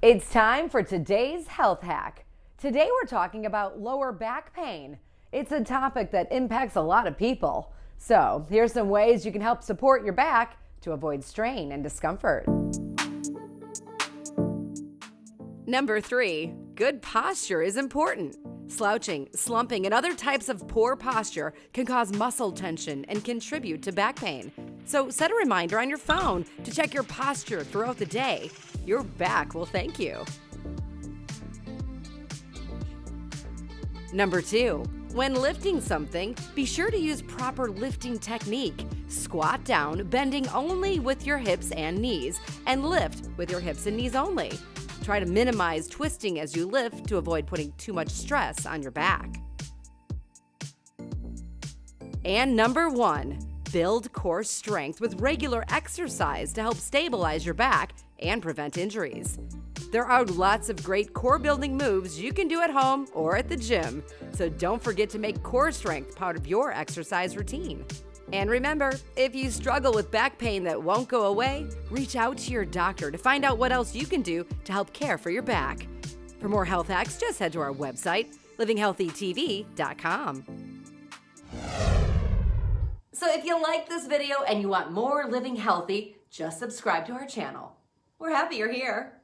It's time for today's health hack. Today we're talking about lower back pain. It's a topic that impacts a lot of people. So here's some ways you can help support your back to avoid strain and discomfort. Number 3, good posture is important. Slouching, slumping, and other types of poor posture can cause muscle tension and contribute to back pain. So set a reminder on your phone to check your posture throughout the day. Your back will thank you. Number 2, when lifting something, be sure to use proper lifting technique. Squat down, bending only with your hips and knees, and lift with your hips and knees only. Try to minimize twisting as you lift to avoid putting too much stress on your back. And number 1, build core strength with regular exercise to help stabilize your back and prevent injuries. There are lots of great core building moves you can do at home or at the gym, so don't forget to make core strength part of your exercise routine. And remember, if you struggle with back pain that won't go away, reach out to your doctor to find out what else you can do to help care for your back. For more health hacks, just head to our website, livinghealthytv.com. So if you like this video and you want more Living Healthy, just subscribe to our channel. We're happy you're here.